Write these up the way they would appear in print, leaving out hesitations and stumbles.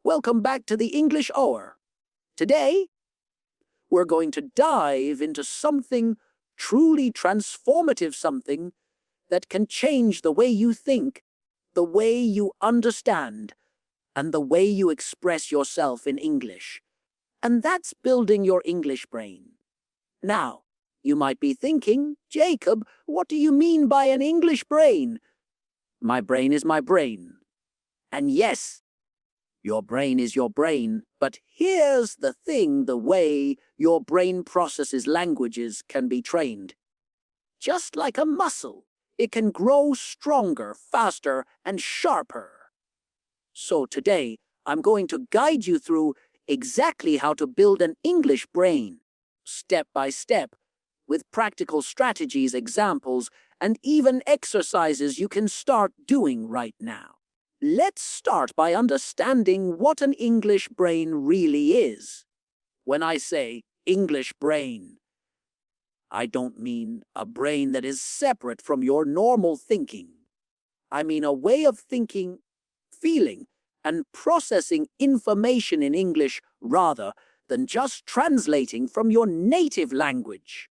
Welcome back to the English Hour. Today, we're going to dive into something truly transformative, something that can change the way you think, the way you understand, and the way you express yourself in English. And that's building your English brain. Now, you might be thinking, Jacob, what do you mean by an English brain? My brain is my brain. And yes, your brain is your brain, but here's the thing: the way your brain processes languages can be trained. Just like a muscle, it can grow stronger, faster, and sharper. So today, I'm going to guide you through exactly how to build an English brain, step by step, with practical strategies, examples, and even exercises you can start doing right now. Let's start by understanding what an English brain really is. When I say English brain, I don't mean a brain that is separate from your normal thinking. I mean a way of thinking, feeling, and processing information in English rather than just translating from your native language.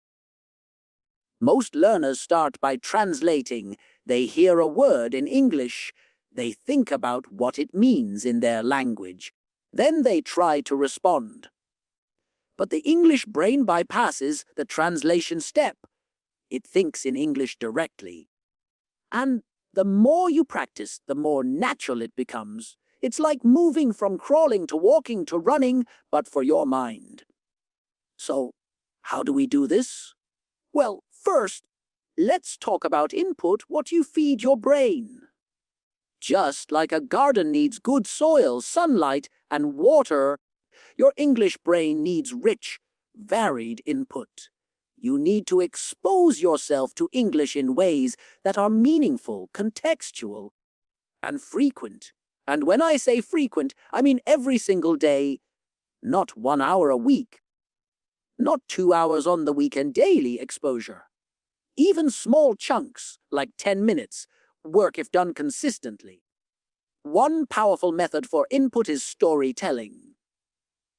Most learners start by translating. They hear a word in English, they think about what it means in their language. Then they try to respond. But the English brain bypasses the translation step. It thinks in English directly. And the more you practice, the more natural it becomes. It's like moving from crawling to walking to running, but for your mind. So, how do we do this? Well, first, let's talk about input, what you feed your brain. Just like a garden needs good soil, sunlight, and water, your English brain needs rich, varied input. You need to expose yourself to English in ways that are meaningful, contextual, and frequent. And when I say frequent, I mean every single day, not 1 hour a week, not 2 hours on the weekend, daily exposure. Even small chunks, like 10 minutes, work if done consistently. One powerful method for input is storytelling.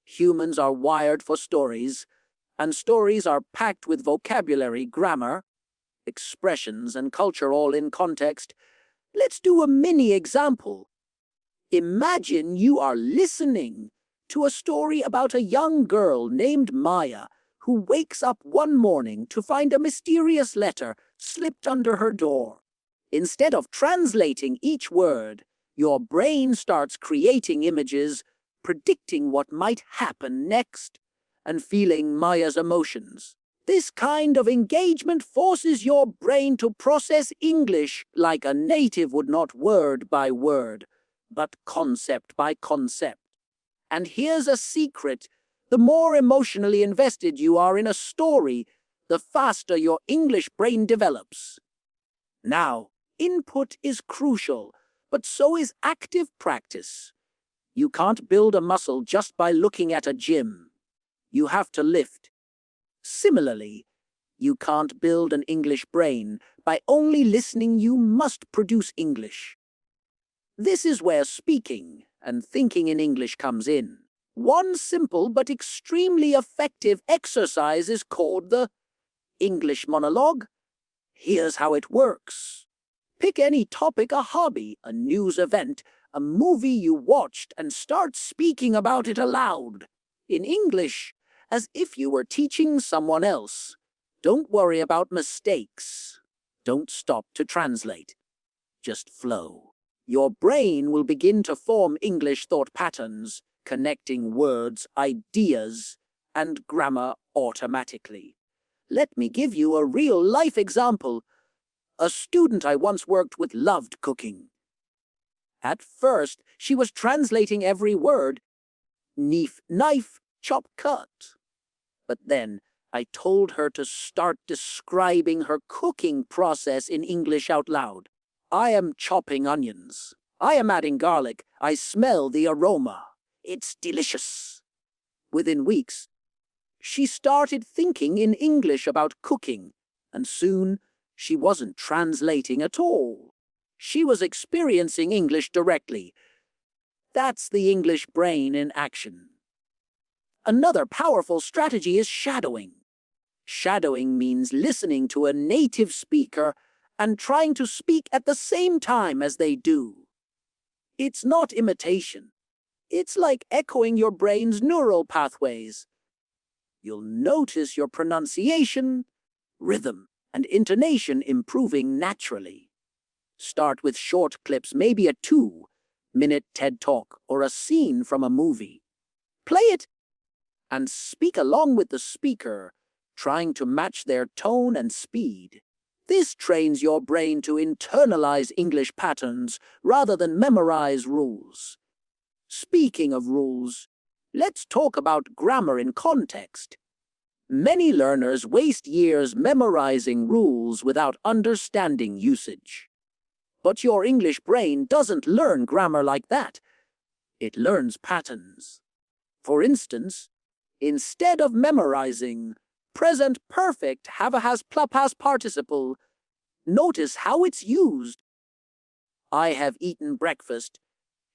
Humans are wired for stories, and stories are packed with vocabulary, grammar, expressions, and culture all in context. Let's do a mini example. Imagine you are listening to a story about a young girl named Maya who wakes up one morning to find a mysterious letter slipped under her door. Instead of translating each word, your brain starts creating images, predicting what might happen next, and feeling Maya's emotions. This kind of engagement forces your brain to process English like a native would, not word by word, but concept by concept. And here's a secret: the more emotionally invested you are in a story, the faster your English brain develops. Now, input is crucial, but so is active practice. You can't build a muscle just by looking at a gym. You have to lift. Similarly, you can't build an English brain by only listening. You must produce English. This is where speaking and thinking in English comes in. One simple but extremely effective exercise is called the English monologue. Here's how it works. Pick any topic, a hobby, a news event, a movie you watched, and start speaking about it aloud, in English, as if you were teaching someone else. Don't worry about mistakes. Don't stop to translate. Just flow. Your brain will begin to form English thought patterns, connecting words, ideas, and grammar automatically. Let me give you a real-life example. A student I once worked with loved cooking. At first, she was translating every word, knife, chop, cut. But then, I told her to start describing her cooking process in English out loud. I am chopping onions. I am adding garlic. I smell the aroma. It's delicious. Within weeks, she started thinking in English about cooking, and soon she wasn't translating at all. She was experiencing English directly. That's the English brain in action. Another powerful strategy is shadowing. Shadowing means listening to a native speaker and trying to speak at the same time as they do. It's not imitation. It's like echoing your brain's neural pathways. You'll notice your pronunciation, rhythm, and intonation improving naturally. Start with short clips, maybe a 2-minute TED Talk or a scene from a movie. Play it and speak along with the speaker, trying to match their tone and speed. This trains your brain to internalize English patterns rather than memorize rules. Speaking of rules, let's talk about grammar in context. Many learners waste years memorizing rules without understanding usage. But your English brain doesn't learn grammar like that. It learns patterns. For instance, instead of memorizing present perfect have a has plus past participle, notice how it's used. I have eaten breakfast.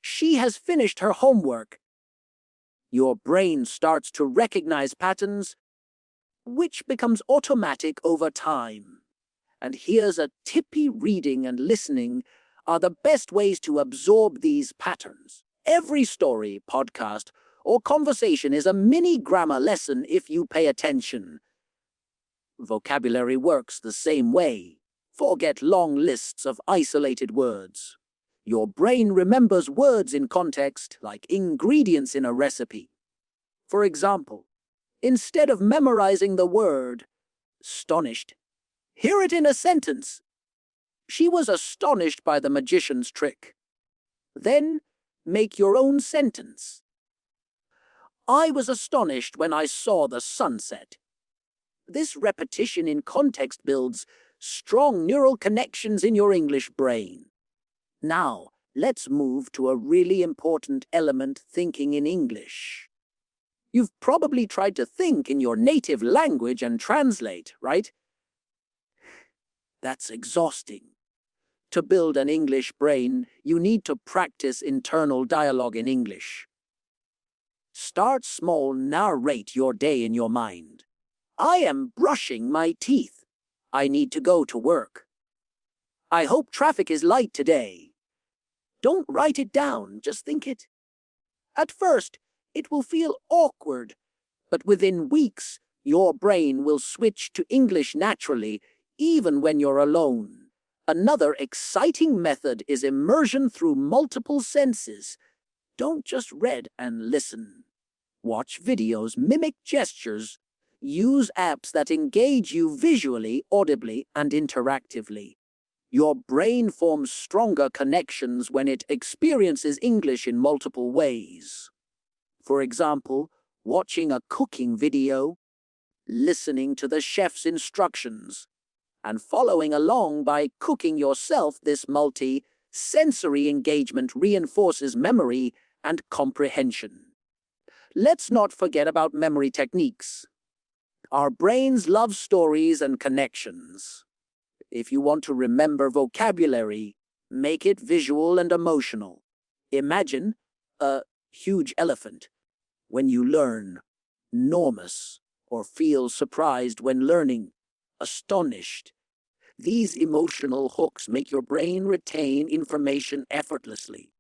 She has finished her homework. Your brain starts to recognize patterns, which becomes automatic over time. And here's a tippy: reading and listening are the best ways to absorb these patterns. Every story, podcast, or conversation is a mini grammar lesson if you pay attention. Vocabulary works the same way. Forget long lists of isolated words. Your brain remembers words in context, like ingredients in a recipe. For example, instead of memorizing the word astonished, hear it in a sentence. She was astonished by the magician's trick. Then make your own sentence. I was astonished when I saw the sunset. This repetition in context builds strong neural connections in your English brain. Now, let's move to a really important element: thinking in English. You've probably tried to think in your native language and translate, right? That's exhausting. To build an English brain, you need to practice internal dialogue in English. Start small, narrate your day in your mind. I am brushing my teeth. I need to go to work. I hope traffic is light today. Don't write it down, just think it. At first, it will feel awkward, but within weeks, your brain will switch to English naturally, even when you're alone. Another exciting method is immersion through multiple senses. Don't just read and listen. Watch videos, mimic gestures, use apps that engage you visually, audibly, and interactively. Your brain forms stronger connections when it experiences English in multiple ways. For example, watching a cooking video, listening to the chef's instructions, and following along by cooking yourself. This multi-sensory engagement reinforces memory and comprehension. Let's not forget about memory techniques. Our brains love stories and connections. If you want to remember vocabulary, make it visual and emotional. Imagine a huge elephant when you learn enormous, or feel surprised when learning astonished. These emotional hooks make your brain retain information effortlessly.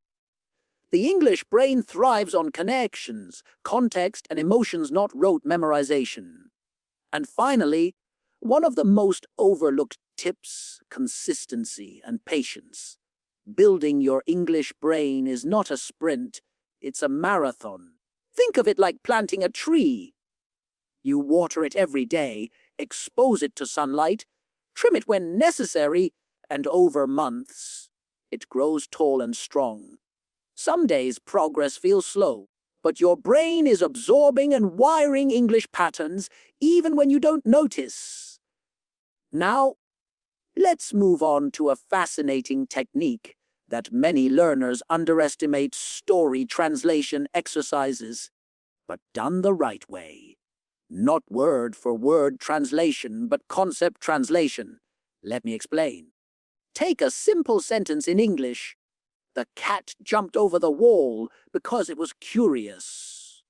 The English brain thrives on connections, context, and emotions, not rote memorization. And finally, one of the most overlooked tips: consistency and patience. Building your English brain is not a sprint, it's a marathon. Think of it like planting a tree. You water it every day, expose it to sunlight, trim it when necessary, and over months, it grows tall and strong. Some days progress feels slow, but your brain is absorbing and wiring English patterns even when you don't notice. Now, let's move on to a fascinating technique that many learners underestimate: story translation exercises, but done the right way. Not word-for-word translation, but concept translation. Let me explain. Take a simple sentence in English. The cat jumped over the wall because it was curious.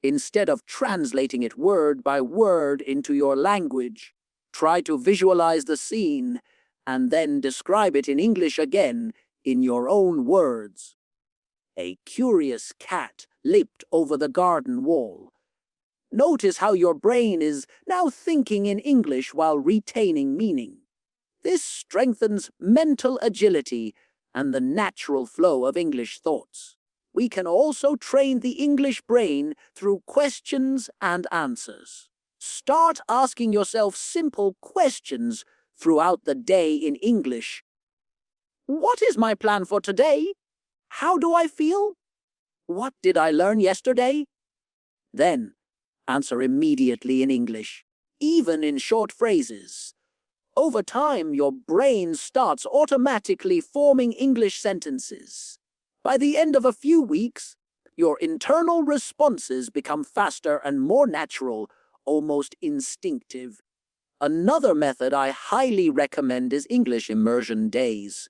Instead of translating it word by word into your language, try to visualize the scene and then describe it in English again in your own words. A curious cat leaped over the garden wall. Notice how your brain is now thinking in English while retaining meaning. This strengthens mental agility and the natural flow of English thoughts. We can also train the English brain through questions and answers. Start asking yourself simple questions throughout the day in English. What is my plan for today? How do I feel? What did I learn yesterday? Then, answer immediately in English, even in short phrases. Over time, your brain starts automatically forming English sentences. By the end of a few weeks, your internal responses become faster and more natural, almost instinctive. Another method I highly recommend is English immersion days.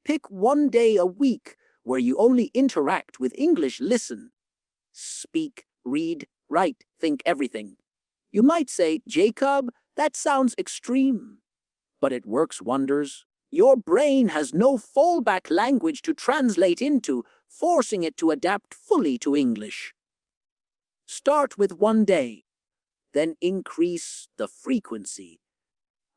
Pick one day a week where you only interact with English. Listen, speak, read, write, think everything. You might say, Jacob, that sounds extreme, but it works wonders. Your brain has no fallback language to translate into, forcing it to adapt fully to English. Start with one day, then increase the frequency.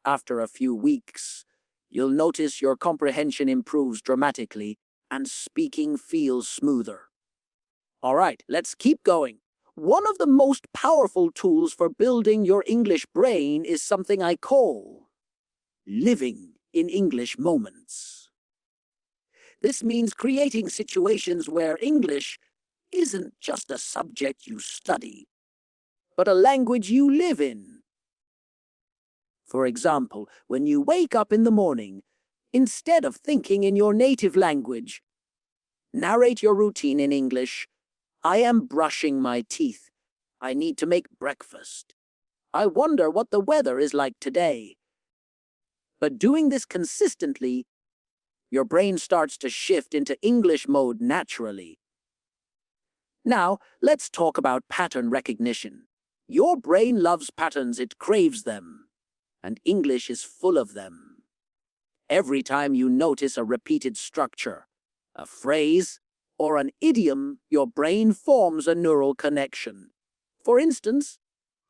After a few weeks, you'll notice your comprehension improves dramatically and speaking feels smoother. All right, let's keep going. One of the most powerful tools for building your English brain is something I call living in English moments. This means creating situations where English isn't just a subject you study, but a language you live in. For example, when you wake up in the morning, instead of thinking in your native language, narrate your routine in English. I am brushing my teeth. I need to make breakfast. I wonder what the weather is like today. But doing this consistently, your brain starts to shift into English mode naturally. Now, let's talk about pattern recognition. Your brain loves patterns, it craves them, and English is full of them. Every time you notice a repeated structure, a phrase, or an idiom, your brain forms a neural connection. For instance,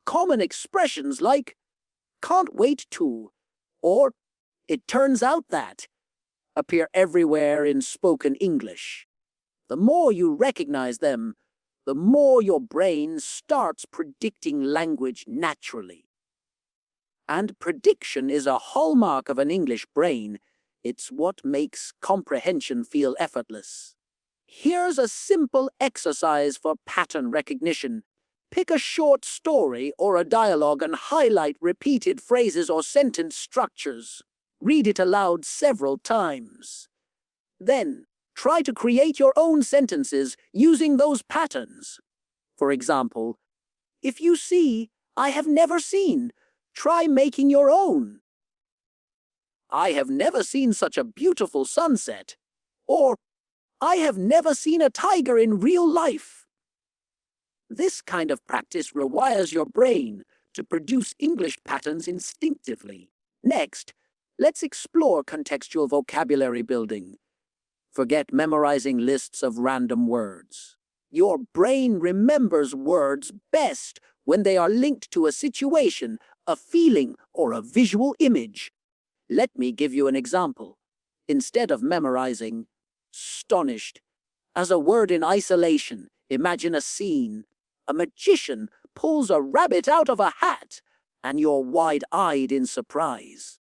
common expressions like can't wait to, or it turns out that, appear everywhere in spoken English. The more you recognize them, the more your brain starts predicting language naturally. And prediction is a hallmark of an English brain. It's what makes comprehension feel effortless. Here's a simple exercise for pattern recognition. Pick a short story or a dialogue and highlight repeated phrases or sentence structures. Read it aloud several times. Then, try to create your own sentences using those patterns. For example, if you see, I have never seen, try making your own. I have never seen such a beautiful sunset. Or, I have never seen a tiger in real life. This kind of practice rewires your brain to produce English patterns instinctively. Next, let's explore contextual vocabulary building. Forget memorizing lists of random words. Your brain remembers words best when they are linked to a situation, a feeling, or a visual image. Let me give you an example. Instead of memorizing astonished as a word in isolation, imagine a scene. A magician pulls a rabbit out of a hat, and you're wide-eyed in surprise.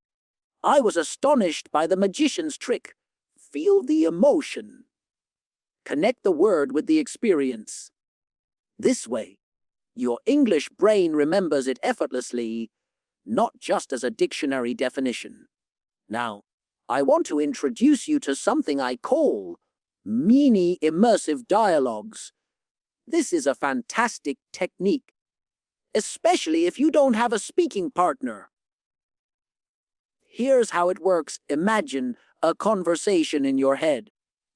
I was astonished by the magician's trick. Feel the emotion. Connect the word with the experience. This way, your English brain remembers it effortlessly, not just as a dictionary definition. Now, I want to introduce you to something I call mini immersive dialogues. This is a fantastic technique, especially if you don't have a speaking partner. Here's how it works. Imagine a conversation in your head.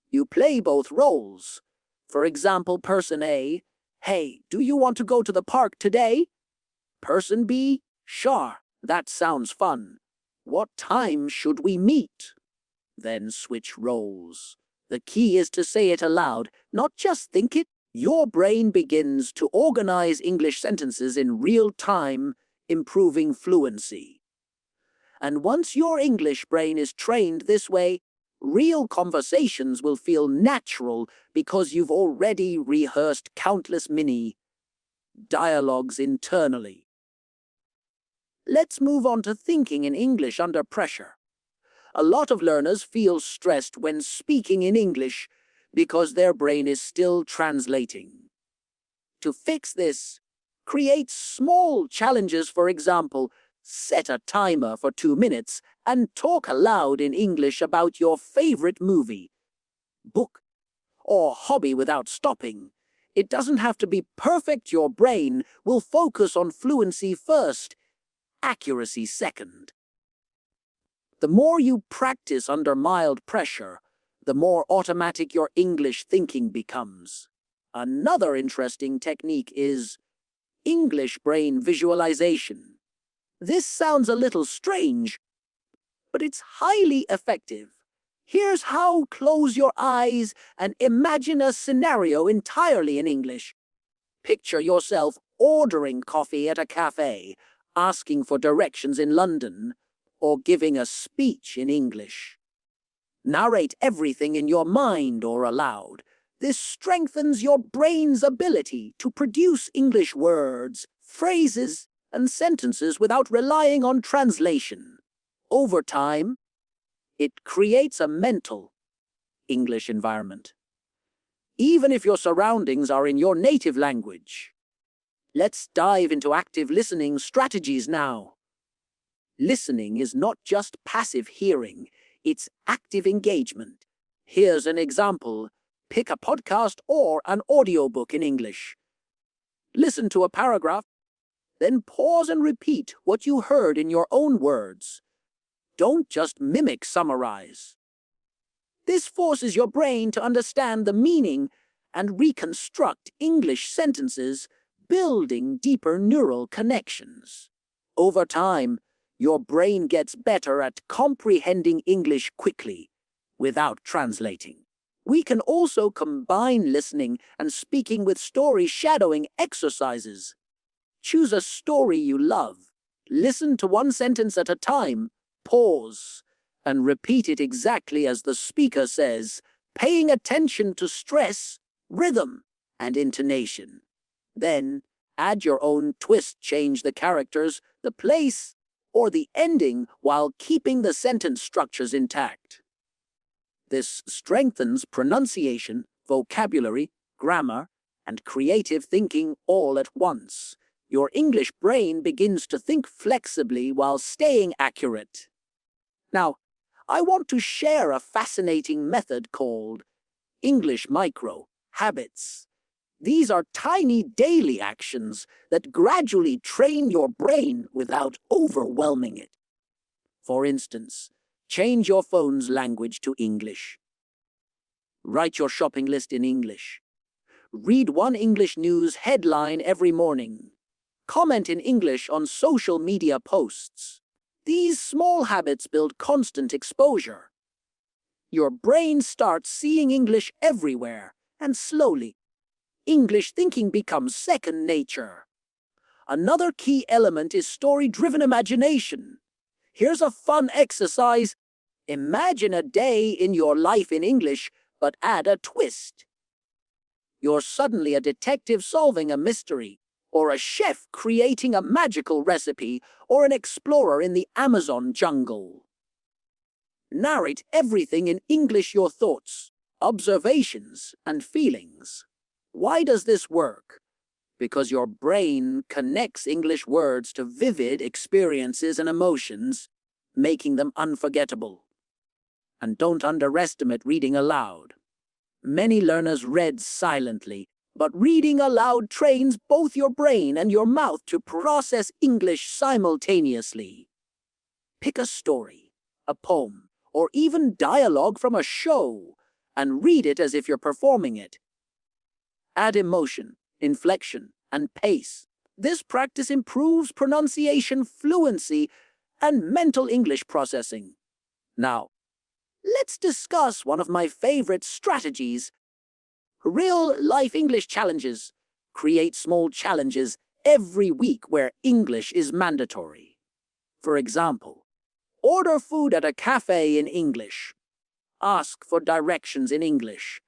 You play both roles. For example, person A, "Hey, do you want to go to the park today?" Person B, "Sure, that sounds fun. What time should we meet?" Then switch roles. The key is to say it aloud, not just think it. Your brain begins to organize English sentences in real time, improving fluency. And once your English brain is trained this way, real conversations will feel natural because you've already rehearsed countless mini dialogues internally. Let's move on to thinking in English under pressure. A lot of learners feel stressed when speaking in English because their brain is still translating. To fix this, create small challenges. For example, set a timer for 2 minutes and talk aloud in English about your favorite movie, book, or hobby without stopping. It doesn't have to be perfect. Your brain will focus on fluency first, accuracy second. The more you practice under mild pressure, the more automatic your English thinking becomes. Another interesting technique is English brain visualization. This sounds a little strange, but it's highly effective. Here's how: close your eyes and imagine a scenario entirely in English. Picture yourself ordering coffee at a cafe, asking for directions in London, or giving a speech in English. Narrate everything in your mind or aloud. This strengthens your brain's ability to produce English words, phrases, and sentences without relying on translation. Over time, it creates a mental English environment, even if your surroundings are in your native language. Let's dive into active listening strategies now. Listening is not just passive hearing, it's active engagement. Here's an example. Pick a podcast or an audiobook in English. Listen to a paragraph, then pause and repeat what you heard in your own words. Don't just mimic, summarize. This forces your brain to understand the meaning and reconstruct English sentences, building deeper neural connections. Over time, your brain gets better at comprehending English quickly, without translating. We can also combine listening and speaking with story shadowing exercises. Choose a story you love. Listen to one sentence at a time, pause, and repeat it exactly as the speaker says, paying attention to stress, rhythm, and intonation. Then, add your own twist. Change the characters, the place, or the ending while keeping the sentence structures intact. This strengthens pronunciation, vocabulary, grammar, and creative thinking all at once. Your English brain begins to think flexibly while staying accurate. Now, I want to share a fascinating method called English micro habits. These are tiny daily actions that gradually train your brain without overwhelming it. For instance, change your phone's language to English. Write your shopping list in English. Read one English news headline every morning. Comment in English on social media posts. These small habits build constant exposure. Your brain starts seeing English everywhere, and slowly, English thinking becomes second nature. Another key element is story-driven imagination. Here's a fun exercise. Imagine a day in your life in English, but add a twist. You're suddenly a detective solving a mystery, or a chef creating a magical recipe, or an explorer in the Amazon jungle. Narrate everything in English: your thoughts, observations, and feelings. Why does this work? Because your brain connects English words to vivid experiences and emotions, making them unforgettable. And don't underestimate reading aloud. Many learners read silently, but reading aloud trains both your brain and your mouth to process English simultaneously. Pick a story, a poem, or even dialogue from a show, and read it as if you're performing it. Add emotion, inflection, and pace. This practice improves pronunciation, fluency, and mental English processing. Now, let's discuss one of my favorite strategies: real-life English challenges. Create small challenges every week where English is mandatory. For example, order food at a cafe in English. Ask for directions in English.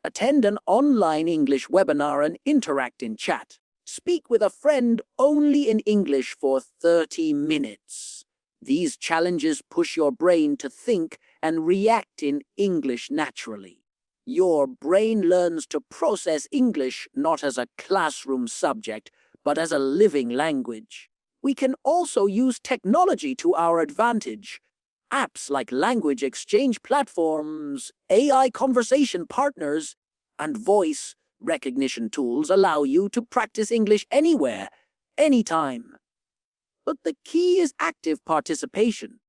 Attend an online English webinar and interact in chat. Speak with a friend only in English for 30 minutes. These challenges push your brain to think and react in English naturally. Your brain learns to process English not as a classroom subject, but as a living language. We can also use technology to our advantage. Apps like language exchange platforms, AI conversation partners, and voice recognition tools allow you to practice English anywhere, anytime. But the key is active participation.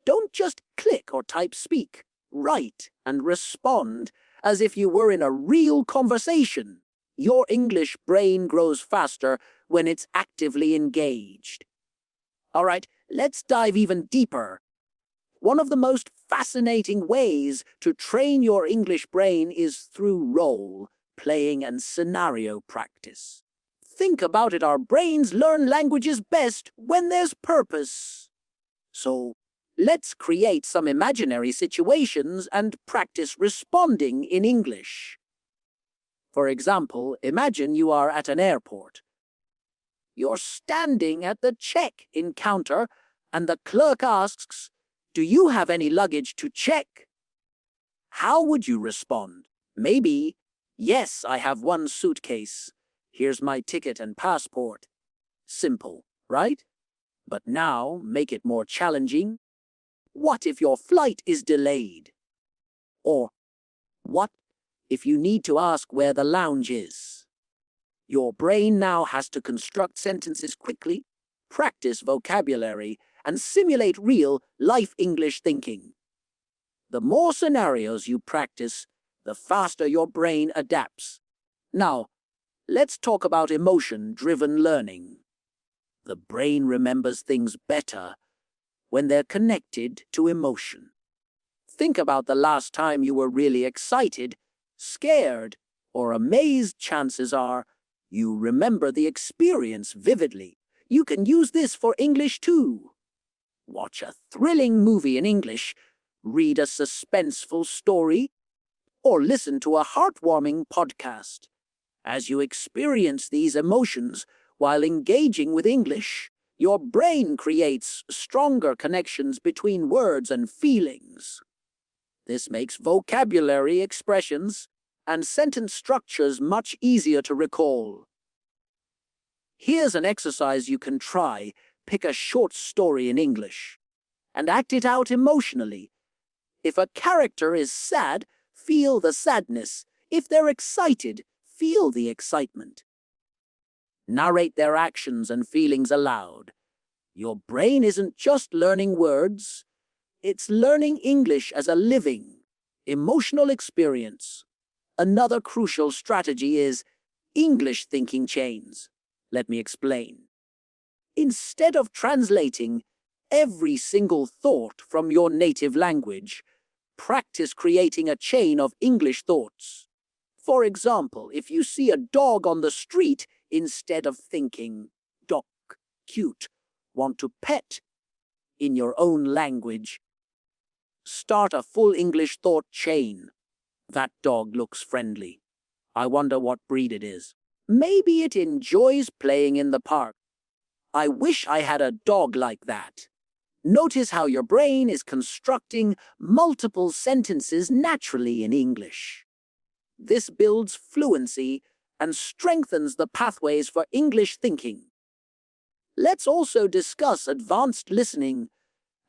Don't just click or type speak, write, and respond as if you were in a real conversation. Your English brain grows faster when it's actively engaged. All right, let's dive even deeper. One of the most fascinating ways to train your English brain is through role-playing and scenario practice. Think about it, our brains learn languages best when there's purpose. So, let's create some imaginary situations and practice responding in English. For example, imagine you are at an airport. You're standing at the check-in counter and the clerk asks, "Do you have any luggage to check?" How would you respond? Maybe, "Yes, I have one suitcase. Here's my ticket and passport." Simple, right? But now, make it more challenging. What if your flight is delayed? Or, what if you need to ask where the lounge is? Your brain now has to construct sentences quickly, practice vocabulary, and simulate real-life English thinking. The more scenarios you practice, the faster your brain adapts. Now, let's talk about emotion-driven learning. The brain remembers things better when they're connected to emotion. Think about the last time you were really excited, scared, or amazed. Chances are you remember the experience vividly. You can use this for English too. Watch a thrilling movie in English, read a suspenseful story, or listen to a heartwarming podcast. As you experience these emotions while engaging with English, your brain creates stronger connections between words and feelings. This makes vocabulary, expressions, and sentence structures much easier to recall. Here's an exercise you can try. Pick a short story in English and act it out emotionally. If a character is sad, feel the sadness. If they're excited, feel the excitement. Narrate their actions and feelings aloud. Your brain isn't just learning words, it's learning English as a living, emotional experience. Another crucial strategy is English thinking chains. Let me explain. Instead of translating every single thought from your native language, practice creating a chain of English thoughts. For example, if you see a dog on the street, instead of thinking, "Dog, cute, want to pet," in your own language, start a full English thought chain. "That dog looks friendly. I wonder what breed it is. Maybe it enjoys playing in the park. I wish I had a dog like that." Notice how your brain is constructing multiple sentences naturally in English. This builds fluency and strengthens the pathways for English thinking. Let's also discuss advanced listening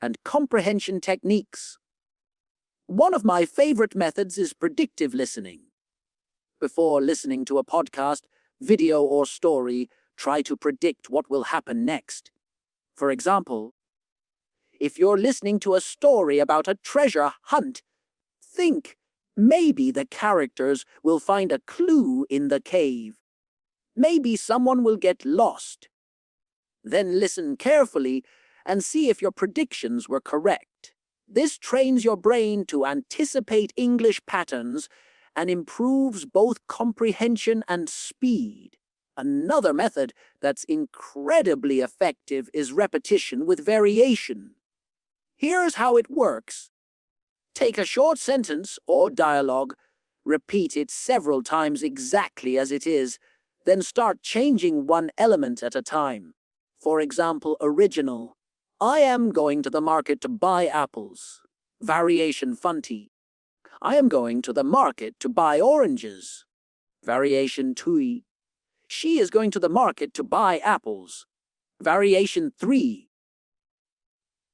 and comprehension techniques. One of my favorite methods is predictive listening. Before listening to a podcast, video, or story, try to predict what will happen next. For example, If you're listening to a story about a treasure hunt, think maybe the characters will find a clue in the cave. Maybe someone will get lost. Then listen carefully and see if your predictions were correct. This trains your brain to anticipate English patterns and improves both comprehension and speed. Another method that's incredibly effective is repetition with variation. Here's how it works. Take a short sentence or dialogue, repeat it several times exactly as it is, then start changing one element at a time. For example, original. I am going to the market to buy apples. Variation funty. I am going to the market to buy oranges. Variation tui. She is going to the market to buy apples. Variation 3.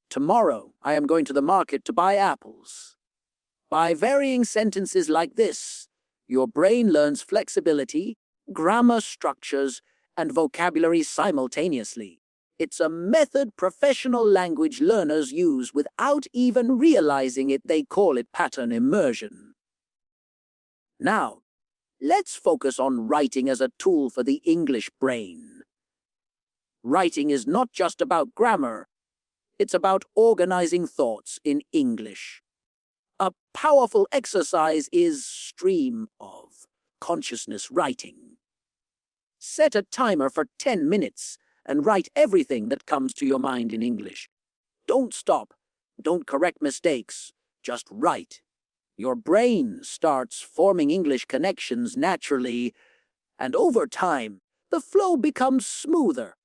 Tomorrow, I am going to the market to buy apples. By varying sentences like this, your brain learns flexibility, grammar structures, and vocabulary simultaneously. It's a method professional language learners use without even realizing it. They call it pattern immersion. Now, let's focus on writing as a tool for the English brain. Writing is not just about grammar. It's about organizing thoughts in English. A powerful exercise is stream of consciousness writing. Set a timer for 10 minutes and write everything that comes to your mind in English. Don't stop. Don't correct mistakes. Just write. Your brain starts forming English connections naturally, and over time, the flow becomes smoother.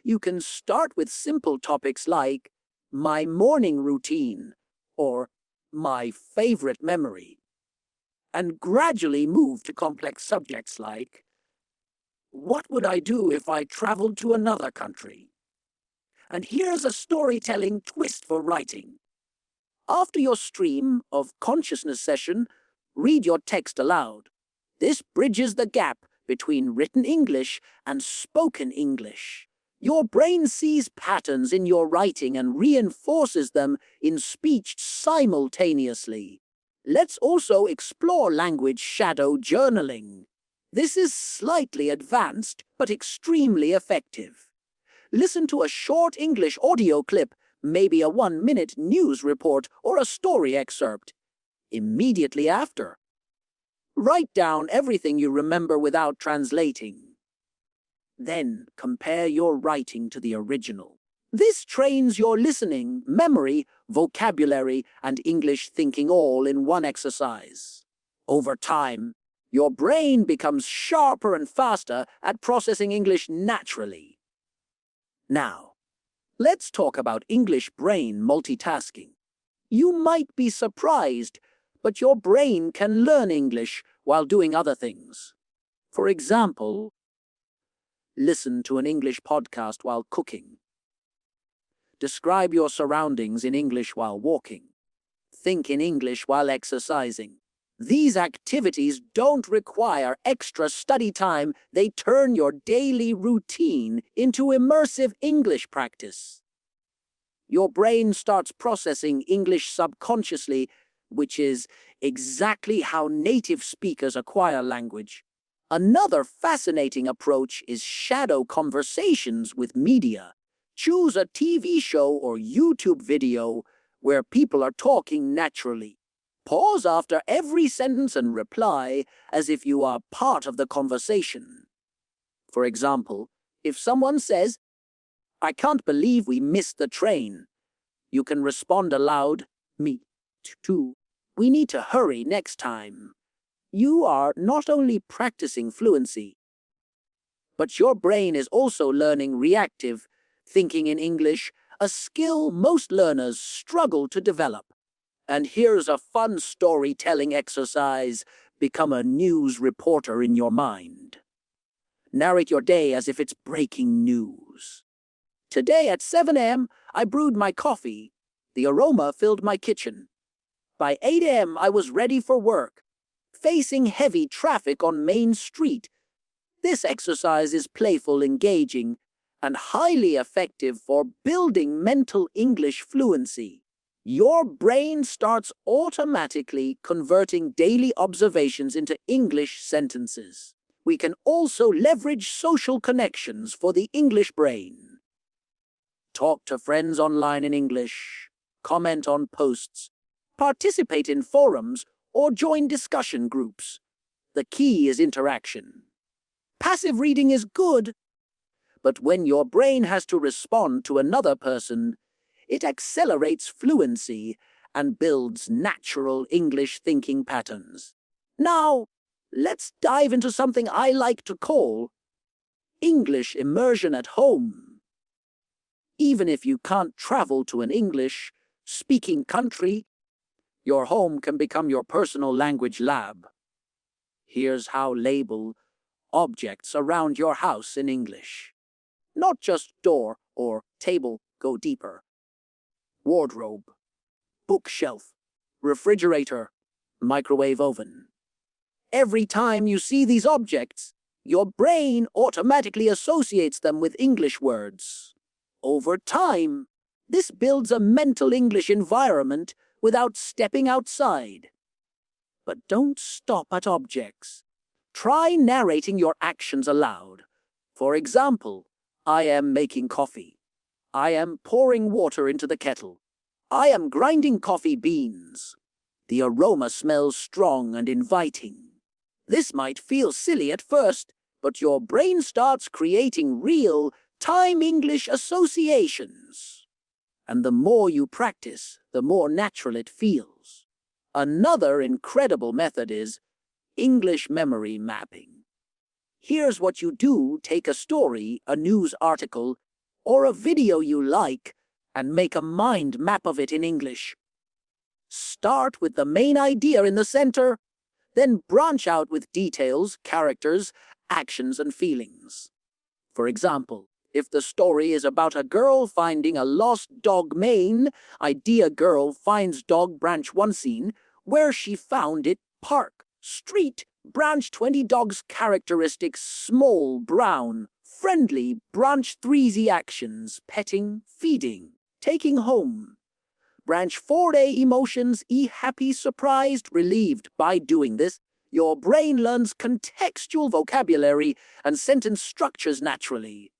You can start with simple topics like my morning routine or my favorite memory, and gradually move to complex subjects like what would I do if I traveled to another country? And here's a storytelling twist for writing. After your stream of consciousness session, read your text aloud. This bridges the gap between written English and spoken English. Your brain sees patterns in your writing and reinforces them in speech simultaneously. Let's also explore language shadow journaling. This is slightly advanced, but extremely effective. Listen to a short English audio clip, maybe a 1-minute news report or a story excerpt. Immediately after, write down everything you remember without translating. Then compare your writing to the original. This trains your listening, memory, vocabulary, and English thinking all in one exercise. Over time, your brain becomes sharper and faster at processing English naturally. Now, let's talk about English brain multitasking. You might be surprised, but your brain can learn English while doing other things. For example, listen to an English podcast while cooking. Describe your surroundings in English while walking. Think in English while exercising. These activities don't require extra study time. They turn your daily routine into immersive English practice. Your brain starts processing English subconsciously, which is exactly how native speakers acquire language. Another fascinating approach is shadow conversations with media. Choose a TV show or YouTube video where people are talking naturally. Pause after every sentence and reply as if you are part of the conversation. For example, if someone says, "I can't believe we missed the train," you can respond aloud, "Me too. We need to hurry next time." You are not only practicing fluency, but your brain is also learning reactive thinking in English, a skill most learners struggle to develop. And here's a fun storytelling exercise. Become a news reporter in your mind. Narrate your day as if it's breaking news. Today at 7 a.m., I brewed my coffee. The aroma filled my kitchen. By 8 a.m., I was ready for work, facing heavy traffic on Main Street. This exercise is playful, engaging, and highly effective for building mental English fluency. Your brain starts automatically converting daily observations into English sentences. We can also leverage social connections for the English brain. Talk to friends online in English, comment on posts, participate in forums, or join discussion groups. The key is interaction. Passive reading is good, but when your brain has to respond to another person, it accelerates fluency and builds natural English thinking patterns. Now, let's dive into something I like to call English immersion at home. Even if you can't travel to an English-speaking country, your home can become your personal language lab. Here's how label objects around your house in English. Not just door or table, go deeper. Wardrobe, bookshelf, refrigerator, microwave oven. Every time you see these objects, your brain automatically associates them with English words. Over time, this builds a mental English environment without stepping outside. But don't stop at objects. Try narrating your actions aloud. For example, I am making coffee. I am pouring water into the kettle. I am grinding coffee beans. The aroma smells strong and inviting. This might feel silly at first, but your brain starts creating real-time English associations. And the more you practice, the more natural it feels. Another incredible method is English memory mapping. Here's what you do: take a story, a news article, or a video you like, and make a mind map of it in English. Start with the main idea in the center, then branch out with details, characters, actions, and feelings. For example, if the story is about a girl finding a lost dog mane, idea girl finds dog branch 1 scene, where she found it, park, street, branch 20 dog's characteristics, small, brown, friendly, branch 3 actions, petting, feeding, taking home. Branch 4A emotions, happy, surprised, relieved. By doing this, your brain learns contextual vocabulary and sentence structures naturally.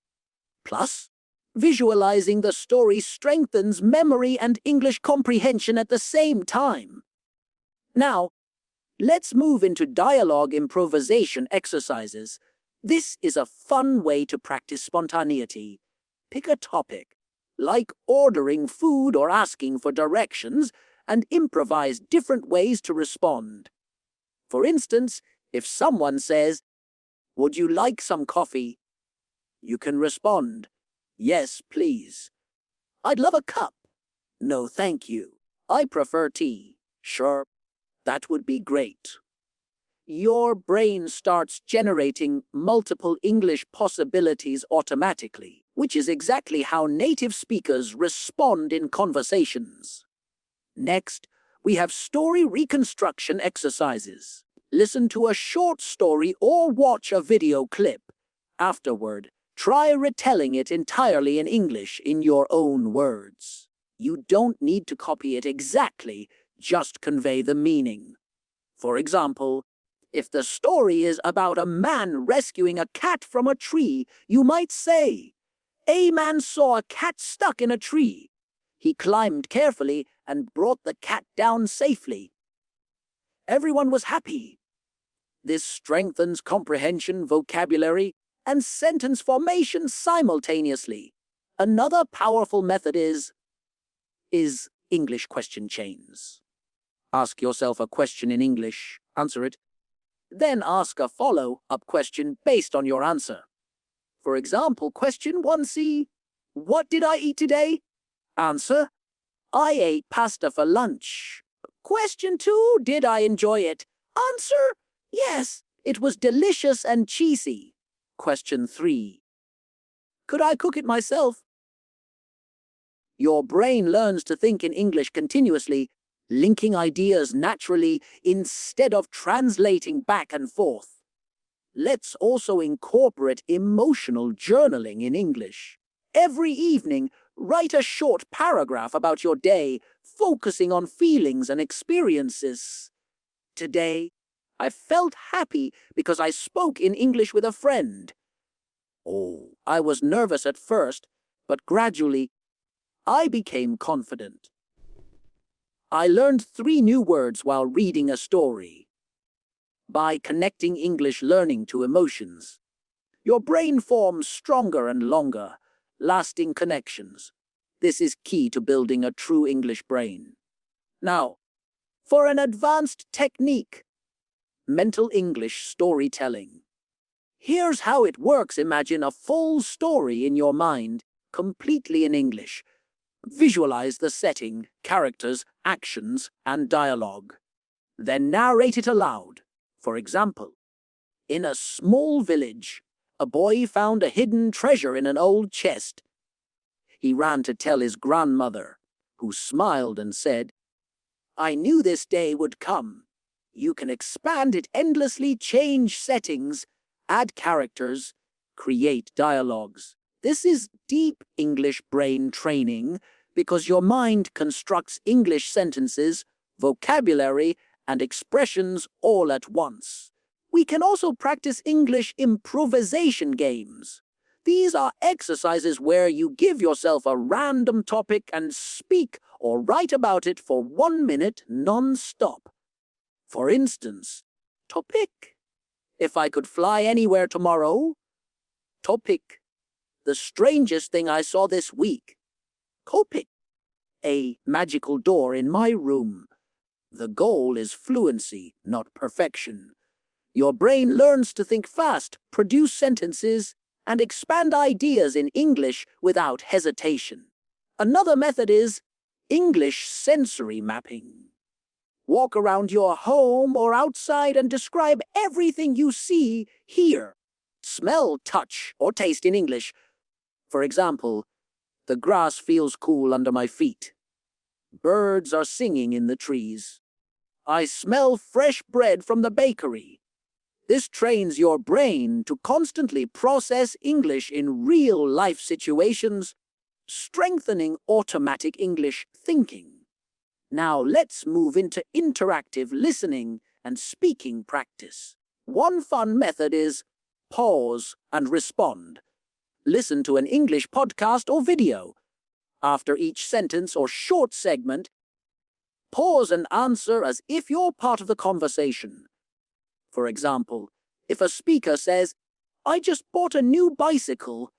Plus, visualizing the story strengthens memory and English comprehension at the same time. Now, let's move into dialogue improvisation exercises. This is a fun way to practice spontaneity. Pick a topic, like ordering food or asking for directions, and improvise different ways to respond. For instance, if someone says, "Would you like some coffee?" you can respond, "Yes, please." "I'd love a cup." "No, thank you. I prefer tea." "Sure, that would be great." Your brain starts generating multiple English possibilities automatically, which is exactly how native speakers respond in conversations. Next, we have story reconstruction exercises. Listen to a short story or watch a video clip. Afterward, try retelling it entirely in English in your own words. You don't need to copy it exactly, just convey the meaning. For example, if the story is about a man rescuing a cat from a tree, you might say, "A man saw a cat stuck in a tree. He climbed carefully and brought the cat down safely. Everyone was happy." This strengthens comprehension, vocabulary, and sentence formation simultaneously. Another powerful method is English question chains. Ask yourself a question in English, answer it, then ask a follow-up question based on your answer. For example, question 1C, "What did I eat today?" Answer, "I ate pasta for lunch." Question 2, "Did I enjoy it?" Answer, "Yes, it was delicious and cheesy." Question 3, "Could I cook it myself?" Your brain learns to think in English continuously, linking ideas naturally instead of translating back and forth. Let's also incorporate emotional journaling in English. Every evening, write a short paragraph about your day, focusing on feelings and experiences. Today, I felt happy because I spoke in English with a friend. Oh, I was nervous at first, but gradually, I became confident. I learned 3 new words while reading a story. By connecting English learning to emotions, your brain forms stronger and longer, lasting connections. This is key to building a true English brain. Now, for an advanced technique, mental English storytelling. Here's how it works. Imagine a full story in your mind, completely in English. Visualize the setting, characters, actions, and dialogue. Then narrate it aloud. For example, in a small village, a boy found a hidden treasure in an old chest. He ran to tell his grandmother, who smiled and said, "I knew this day would come." You can expand it endlessly, change settings, add characters, create dialogues. This is deep English brain training because your mind constructs English sentences, vocabulary, and expressions all at once. We can also practice English improvisation games. These are exercises where you give yourself a random topic and speak or write about it for 1 minute non-stop. For instance, topic: if I could fly anywhere tomorrow. Topic: the strangest thing I saw this week. Topic: a magical door in my room. The goal is fluency, not perfection. Your brain learns to think fast, produce sentences, and expand ideas in English without hesitation. Another method is English sensory mapping. Walk around your home or outside and describe everything you see, hear, smell, touch, or taste in English. For example, the grass feels cool under my feet. Birds are singing in the trees. I smell fresh bread from the bakery. This trains your brain to constantly process English in real-life situations, strengthening automatic English thinking. Now let's move into interactive listening and speaking practice. One fun method is pause and respond. Listen to an English podcast or video. After each sentence or short segment, pause and answer as if you're part of the conversation. For example, if a speaker says, "I just bought a new bicycle,"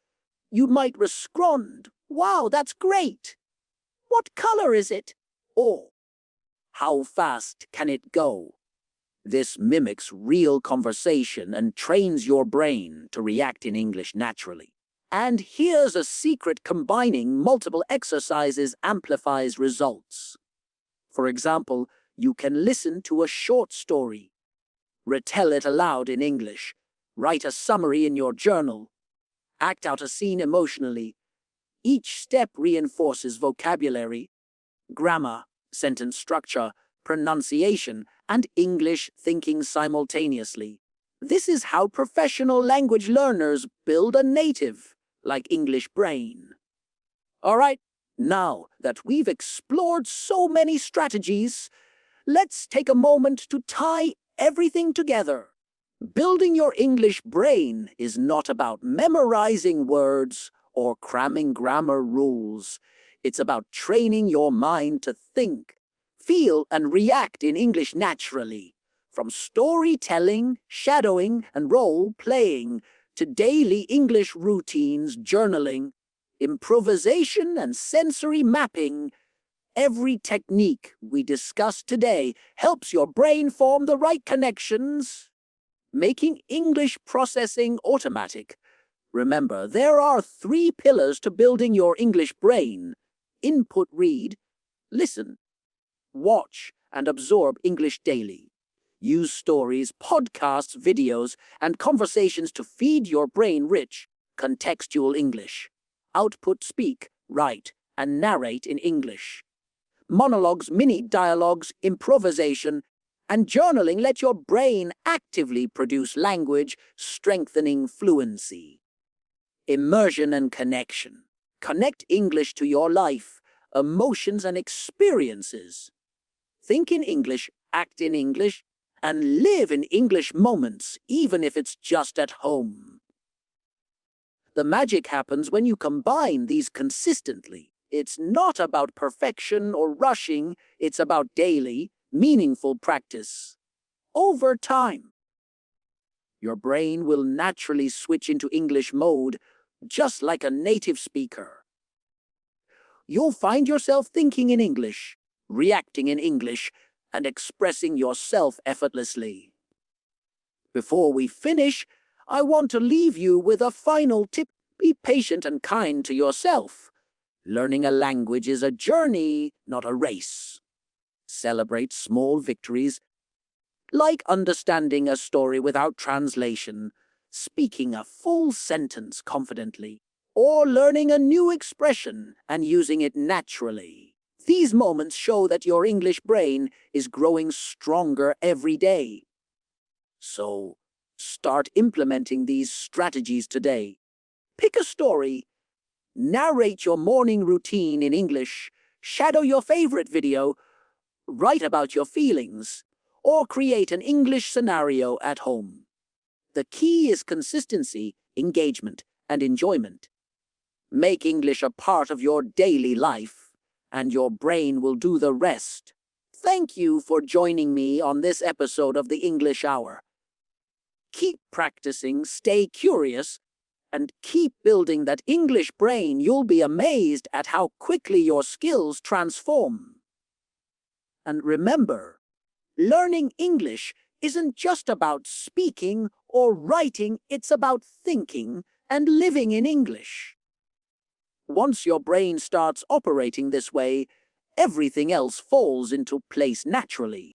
you might respond, "Wow, that's great. What color is it?" Or, "How fast can it go?" This mimics real conversation and trains your brain to react in English naturally. And here's a secret: combining multiple exercises amplifies results. For example, you can listen to a short story, retell it aloud in English, write a summary in your journal, act out a scene emotionally. Each step reinforces vocabulary, grammar, sentence structure, pronunciation, and English thinking simultaneously. This is how professional language learners build a native-like English brain. All right, now that we've explored so many strategies, let's take a moment to tie everything together. Building your English brain is not about memorizing words or cramming grammar rules. It's about training your mind to think, feel, and react in English naturally. From storytelling, shadowing, and role-playing to daily English routines, journaling, improvisation, and sensory mapping, every technique we discussed today helps your brain form the right connections, making English processing automatic. Remember, there are 3 pillars to building your English brain: input, read, listen, watch, and absorb English daily. Use stories, podcasts, videos, and conversations to feed your brain rich, contextual English. Output: speak, write, and narrate in English. Monologues, mini dialogues, improvisation, And journaling lets your brain actively produce language, strengthening fluency. Immersion and connection. Connect English to your life, emotions, and experiences. Think in English, act in English, and live in English moments, even if it's just at home. The magic happens when you combine these consistently. It's not about perfection or rushing, it's about daily, meaningful practice. Over time, your brain will naturally switch into English mode, just like a native speaker. You'll find yourself thinking in English, reacting in English, and expressing yourself effortlessly. Before we finish, I want to leave you with a final tip. Be patient and kind to yourself. Learning a language is a journey, not a race. Celebrate small victories, like understanding a story without translation, speaking a full sentence confidently, or learning a new expression and using it naturally. These moments show that your English brain is growing stronger every day. So, start implementing these strategies today. Pick a story, narrate your morning routine in English, shadow your favorite video, write about your feelings, or create an English scenario at home. The key is consistency, engagement, and enjoyment. Make English a part of your daily life, and your brain will do the rest. Thank you for joining me on this episode of the English Hour. Keep practicing, stay curious, and keep building that English brain. You'll be amazed at how quickly your skills transform. And remember, learning English isn't just about speaking or writing, it's about thinking and living in English. Once your brain starts operating this way, everything else falls into place naturally.